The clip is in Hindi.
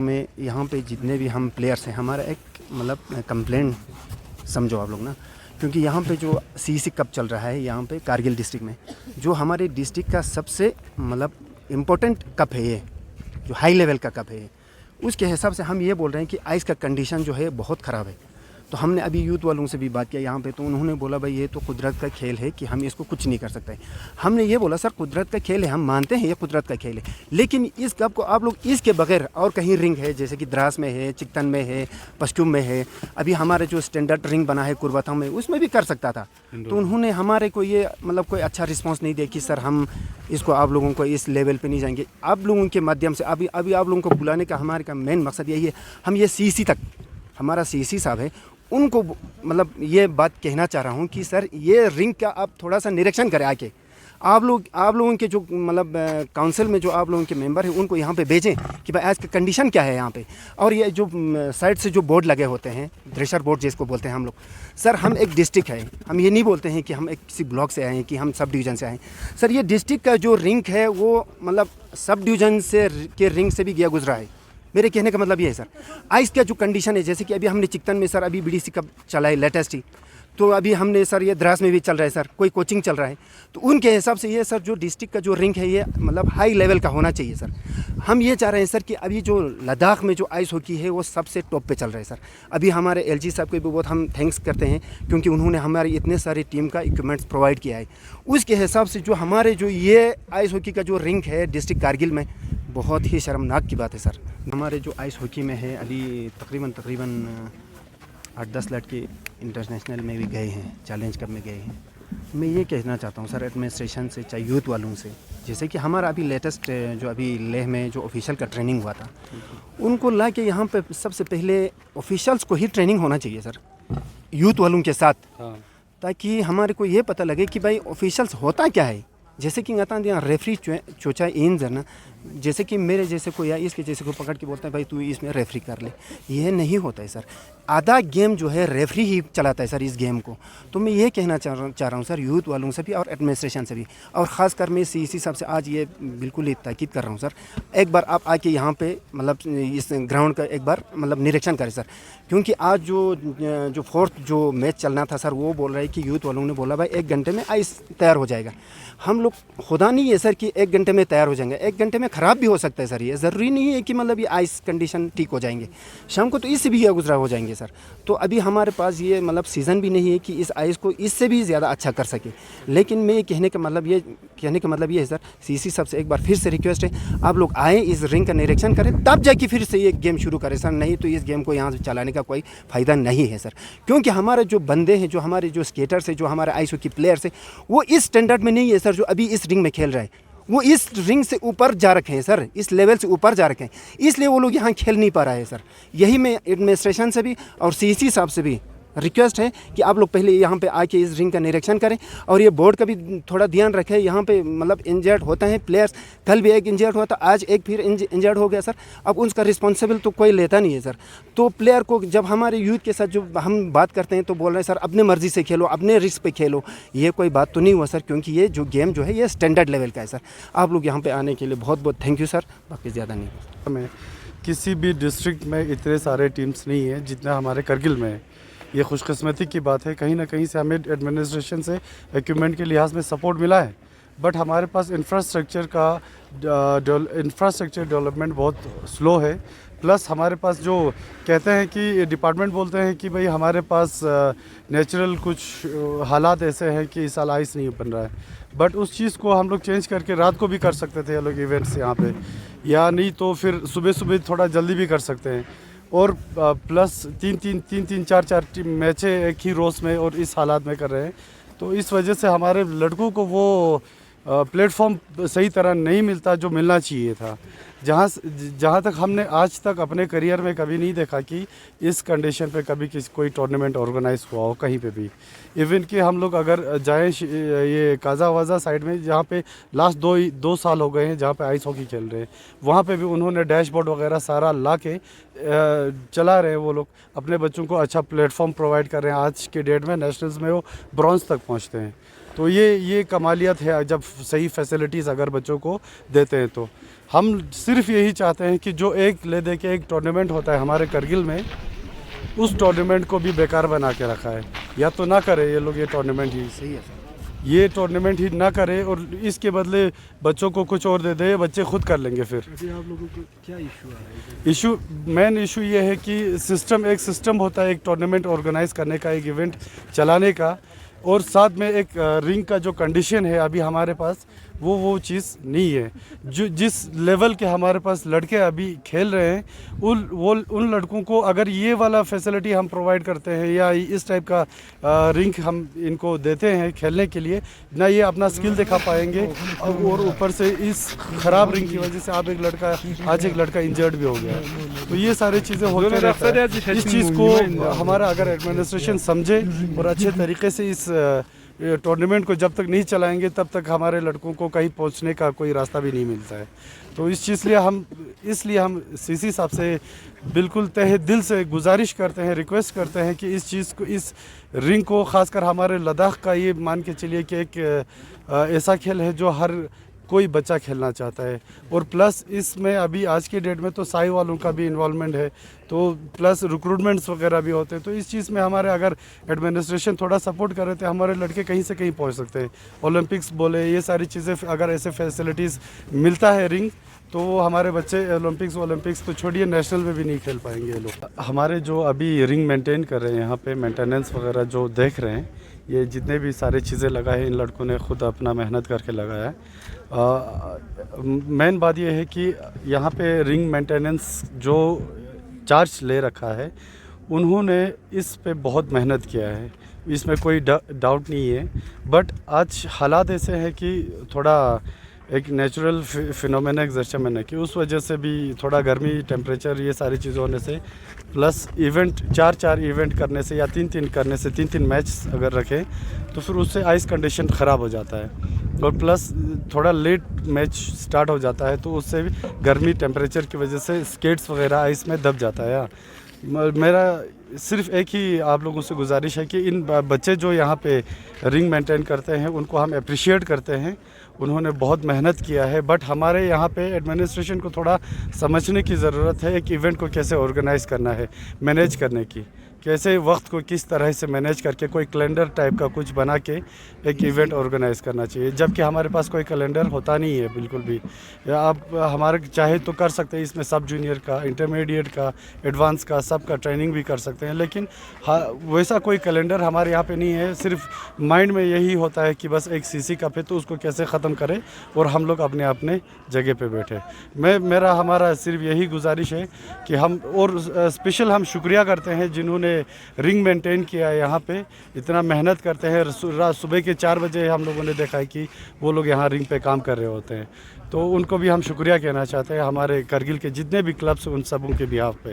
में यहाँ पे जितने भी हम प्लेयर्स हैं, हमारा एक मतलब कंप्लेंट समझो आप लोग ना, क्योंकि यहाँ पे जो सीसी कप चल रहा है यहाँ पे कारगिल डिस्ट्रिक्ट में, जो हमारे डिस्ट्रिक्ट का सबसे मतलब इम्पोर्टेंट कप है ये, जो हाई लेवल का कप है ये, उसके हिसाब से हम ये बोल रहे हैं कि आइस का कंडीशन जो है बहुत ख़राब है। तो हमने अभी यूथ वालों से भी बात किया यहाँ पे, तो उन्होंने बोला भाई ये तो कुदरत का खेल है कि हम इसको कुछ नहीं कर सकते। हमने ये बोला सर कुदरत का खेल है, हम मानते हैं ये कुदरत का खेल है, लेकिन इस कप को आप लोग इसके बगैर और कहीं रिंग है, जैसे कि द्रास में है, चिकतन में है, पश्चिम में है, अभी हमारे जो स्टैंडर्ड रिंग बना है कुर्बाता में, उसमें भी कर सकता था। तो उन्होंने हमारे को ये मतलब कोई अच्छा रिस्पॉन्स नहीं दिया कि सर हम इसको आप लोगों को इस लेवल पे नहीं जाएंगे। आप लोगों के माध्यम से अभी आप लोगों को बुलाने का हमारे का मेन मकसद यही है, हम ये सीसी तक, हमारा सीसी साहब है, उनको मतलब ये बात कहना चाह रहा हूँ कि सर ये रिंग का आप थोड़ा सा निरीक्षण करें आके। आप लोगों के जो मतलब काउंसिल में जो आप लोगों के मेंबर हैं उनको यहाँ पे भेजें कि भाई आज का कंडीशन क्या है यहाँ पे। और ये जो साइड से जो बोर्ड लगे होते हैं, थ्रेशर बोर्ड जिसको बोलते हैं हम लोग, सर हम एक डिस्ट्रिक्ट है, हम ये नहीं बोलते हैं कि हम एक किसी ब्लॉक से आए हैं कि हम सब डिवीज़न से आए हैं। सर ये डिस्ट्रिक्ट का जो रिंग है वो मतलब सब डिवीज़न से के रिंग से भी गया गुजरा है। मेरे कहने का मतलब ये है सर, आइस का जो कंडीशन है, जैसे कि अभी हमने चिकतन में सर अभी बीडीसी कप चला है लेटेस्ट ही, तो अभी हमने सर ये द्रास में भी चल रहा है सर, कोई कोचिंग चल रहा है, तो उनके हिसाब से ये सर जो डिस्ट्रिक्ट का जो रिंग है ये मतलब हाई लेवल का होना चाहिए सर। हम ये चाह रहे हैं सर कि अभी जो लद्दाख में जो आइस हॉकी है वो सबसे टॉप पे चल रहा है सर। अभी हमारे एलजी साहब को भी बहुत हम थैंक्स करते हैं, क्योंकि उन्होंने हमारी इतने सारी टीम का इक्विपमेंट्स प्रोवाइड किया है। उसके हिसाब से जो हमारे जो ये आइस हॉकी का जो रिंग है डिस्ट्रिक्ट कारगिल में, बहुत ही शर्मनाक की बात है सर। हमारे जो आइस हॉकी में है अभी तकरीबन 8-10 लड़के इंटरनेशनल में भी गए हैं, चैलेंज कप में गए हैं। मैं ये कहना चाहता हूँ सर एडमिनिस्ट्रेशन से, चाहे यूथ वालों से, जैसे कि हमारा अभी लेटेस्ट जो अभी लेह में जो ऑफिशियल का ट्रेनिंग हुआ था, उनको ला के यहाँ पे सबसे पहले ऑफिशियल्स को ही ट्रेनिंग होना चाहिए सर यूथ वालों के साथ, ताकि हमारे को ये पता लगे कि भाई ऑफिशियल्स होता क्या है। जैसे कि आता यहाँ रेफरी चोचा इन ना, जैसे कि मेरे जैसे को या इसके जैसे को पकड़ के बोलते हैं भाई तू इसमें रेफरी कर ले, ये नहीं होता है सर। आधा गेम जो है रेफरी ही चलाता है सर इस गेम को। तो मैं ये कहना चाह रहा हूँ सर यूथ वालों से भी और एडमिनिस्ट्रेशन से भी, और ख़ासकर मैं सीसी साहब से आज ये बिल्कुल ही ताकीद कर रहा हूँ सर, एक बार आप आके यहाँ पे मतलब इस ग्राउंड का एक बार मतलब निरीक्षण करें सर, क्योंकि आज जो फोर्थ जो मैच चलना था सर, वो बोल रहा है कि यूथ वालों ने बोला भाई 1 घंटे में आइस तैयार हो जाएगा। हम लोग खुदा नहीं है सर कि 1 घंटे में तैयार हो जाएंगे, 1 घंटे में ख़राब भी हो सकता है सर। ये ज़रूरी नहीं है कि मतलब ये आइस कंडीशन ठीक हो जाएंगे, शाम को तो इससे भी गुजरा हो जाएंगे सर। तो अभी हमारे पास ये मतलब सीज़न भी नहीं है कि इस आइस को इससे भी ज़्यादा अच्छा कर सके। लेकिन मैं कहने का मतलब ये है सर, सीसी साहब से एक बार फिर से रिक्वेस्ट है, आप लोग आएँ, इस रिंग का निरीक्षण करें, तब जाके फिर से ये गेम शुरू करें सर। नहीं तो इस गेम को यहाँ से चलाने का कोई फ़ायदा नहीं है सर, क्योंकि हमारे जो बंदे हैं, जो हमारे जो स्केटर्स हैं, जो हमारे आइस हॉकी प्लेयर्स हैं, वो इस स्टैंडर्ड में नहीं है सर जो अभी इस रिंग में खेल रहे हैं। वो इस रिंग से ऊपर जा रखे हैं सर, इस लेवल से ऊपर जा रखे हैं, इसलिए वो लोग यहाँ खेल नहीं पा रहे हैं सर। यही मैं एडमिनिस्ट्रेशन से भी और सीसी साहब से भी रिक्वेस्ट है कि आप लोग पहले यहाँ पे आके इस रिंग का निरीक्षण करें, और ये बोर्ड का भी थोड़ा ध्यान रखें। यहाँ पे मतलब इंजर्ड होते हैं प्लेयर्स, कल भी एक इंजर्ड हुआ था, आज एक फिर इंजर्ड हो गया सर। अब उसका रिस्पॉन्सिबल तो कोई लेता नहीं है सर। तो प्लेयर को जब हमारे यूथ के साथ जो हम बात करते हैं तो बोल रहे हैं सर अपने मर्जी से खेलो, अपने रिस्क पे खेलो। ये कोई बात तो नहीं हुआ सर, क्योंकि ये जो गेम जो है ये स्टैंडर्ड लेवल का है सर। आप लोग यहाँ पर आने के लिए बहुत बहुत थैंक यू सर, बाकी ज़्यादा नहीं। में किसी भी डिस्ट्रिक्ट में इतने सारे टीम्स नहीं है जितना हमारे करगिल में है। ये खुशकिस्मती की बात है, कहीं ना कहीं से हमें एडमिनिस्ट्रेशन से इक्विपमेंट के लिहाज में सपोर्ट मिला है, बट हमारे पास इंफ्रास्ट्रक्चर डेवलपमेंट बहुत स्लो है। प्लस हमारे पास जो कहते हैं कि डिपार्टमेंट बोलते हैं कि भाई हमारे पास नेचुरल कुछ हालात ऐसे हैं कि इस साल आइस नहीं बन रहा है, बट उस चीज़ को हम लोग चेंज करके रात को भी कर सकते थे ये लोग इवेंट्स यहाँ पे, या नहीं तो फिर सुबह थोड़ा जल्दी भी कर सकते हैं। और प्लस तीन चार टीम मैचें एक ही रोज़ में और इस हालात में कर रहे हैं, तो इस वजह से हमारे लड़कों को वो प्लेटफॉर्म सही तरह नहीं मिलता जो मिलना चाहिए था। जहाँ तक हमने आज तक अपने करियर में कभी नहीं देखा कि इस कंडीशन पे कभी कोई टूर्नामेंट ऑर्गेनाइज हुआ हो कहीं पे भी। इवन कि हम लोग अगर जाएं ये काज़ावाजा साइड में, जहाँ पे लास्ट दो साल हो गए हैं जहाँ पे आइस हॉकी खेल रहे हैं, वहाँ पे भी उन्होंने डैशबोर्ड वगैरह सारा ला के चला रहे हैं। वो लोग अपने बच्चों को अच्छा प्लेटफॉर्म प्रोवाइड कर रहे हैं। आज के डेट में नेशनल्स में वो ब्रॉन्ज तक पहुँचते हैं। तो ये कमालियत है जब सही फैसिलिटीज़ अगर बच्चों को देते हैं। तो हम सिर्फ यही चाहते हैं कि जो एक ले दे के एक टूर्नामेंट होता है हमारे करगिल में, उस टूर्नामेंट को भी बेकार बना के रखा है। या तो ना करे ये लोग ये टूर्नामेंट ही, सही है सर। ये टूर्नामेंट ही ना करे और इसके बदले बच्चों को कुछ और दे दे, बच्चे खुद कर लेंगे। फिर अभी आप लोगों को क्या इशू आ रहा है? इशू, मेन इशू ये है कि एक सिस्टम होता है एक टूर्नामेंट ऑर्गेनाइज करने का, एक इवेंट चलाने का, और साथ में एक रिंग का जो कंडीशन है अभी हमारे पास वो चीज़ नहीं है। जो जिस लेवल के हमारे पास लड़के अभी खेल रहे हैं, उन लड़कों को अगर ये वाला फैसिलिटी हम प्रोवाइड करते हैं या इस टाइप का रिंग हम इनको देते हैं खेलने के लिए, ना ये अपना स्किल दिखा पाएंगे, और ऊपर से इस ख़राब रिंग की वजह से आज एक लड़का इंजर्ड भी हो गया है। तो ये सारी चीज़ें होते रहता है। इस चीज़ को हमारा अगर एडमिनिस्ट्रेशन समझे और अच्छे तरीके से इस टूर्नामेंट को जब तक नहीं चलाएंगे तब तक हमारे लड़कों को कहीं पहुंचने का कोई रास्ता भी नहीं मिलता है। तो इस चीज़ इसलिए हम सीसी साहब से बिल्कुल तहे दिल से गुजारिश करते हैं, रिक्वेस्ट करते हैं कि इस चीज़ को, इस रिंग को, ख़ासकर हमारे लद्दाख का ये मान के चलिए कि एक ऐसा खेल है जो हर कोई बच्चा खेलना चाहता है। और प्लस इसमें अभी आज के डेट में तो साई वालों का भी इन्वॉल्वमेंट है, तो प्लस रिक्रूटमेंट्स वगैरह भी होते हैं। तो इस चीज़ में हमारे अगर एडमिनिस्ट्रेशन थोड़ा सपोर्ट करे तो हमारे लड़के कहीं से कहीं पहुंच सकते हैं। ओलंपिक्स बोले, ये सारी चीज़ें, अगर ऐसे फैसिलिटीज़ मिलता है रिंग, तो हमारे बच्चे ओलंपिक्स तो छोड़िए, नेशनल में भी नहीं खेल पाएंगे ये लोग। हमारे जो अभी रिंग मेंटेन कर रहे हैं यहाँ पे, मेंटेनेंस वगैरह जो देख रहे हैं, ये जितने भी सारी चीज़ें लगाए हैं इन लड़कों ने खुद अपना मेहनत करके लगाया है। मेन बात ये है कि यहाँ पे रिंग मेंटेनेंस जो चार्ज ले रखा है, उन्होंने इस पे बहुत मेहनत किया है, इसमें कोई डाउट नहीं है। बट आज हालात ऐसे हैं कि थोड़ा एक नेचुरल फिनोमेना एग्जर्शन है कि उस वजह से भी थोड़ा गर्मी, टेम्परेचर, ये सारी चीज़ों होने से, प्लस इवेंट 4 इवेंट करने से या 3 करने से, 3 मैच अगर रखें तो फिर उससे आइस कंडीशन ख़राब हो जाता है, और प्लस थोड़ा लेट मैच स्टार्ट हो जाता है, तो उससे भी गर्मी, टेम्परेचर की वजह से स्केट्स वगैरह आइस में दब जाता है। मेरा सिर्फ एक ही आप लोगों से गुजारिश है कि इन बच्चे जो यहाँ पे रिंग मेंटेन करते हैं उनको हम अप्रिशिएट करते हैं, उन्होंने बहुत मेहनत किया है। बट हमारे यहाँ पे एडमिनिस्ट्रेशन को थोड़ा समझने की ज़रूरत है एक इवेंट को कैसे ऑर्गेनाइज़ करना है, मैनेज करने की, कैसे वक्त को किस तरह से मैनेज करके कोई कैलेंडर टाइप का कुछ बना के एक इवेंट ऑर्गेनाइज़ करना चाहिए। जबकि हमारे पास कोई कैलेंडर होता नहीं है बिल्कुल भी। या आप हमारे चाहे तो कर सकते हैं, इसमें सब जूनियर का, इंटरमीडिएट का, एडवांस का, सब का ट्रेनिंग भी कर सकते हैं, लेकिन वैसा कोई कैलेंडर हमारे यहाँ पे नहीं है। सिर्फ माइंड में यही होता है कि बस एक सीसी कप है तो उसको कैसे ख़त्म करें और हम लोग अपने जगह पे बैठे। हमारा सिर्फ यही गुजारिश है कि हम, और स्पेशल हम शुक्रिया करते हैं जिन्होंने रिंग मेंटेन किया है यहाँ पे, इतना मेहनत करते हैं। सुबह के 4 बजे हम लोगों ने देखा है कि वो लोग यहाँ रिंग पे काम कर रहे होते हैं, तो उनको भी हम शुक्रिया कहना चाहते हैं हमारे करगिल के जितने भी क्लब्स, उन सबों के बिहाफ पे।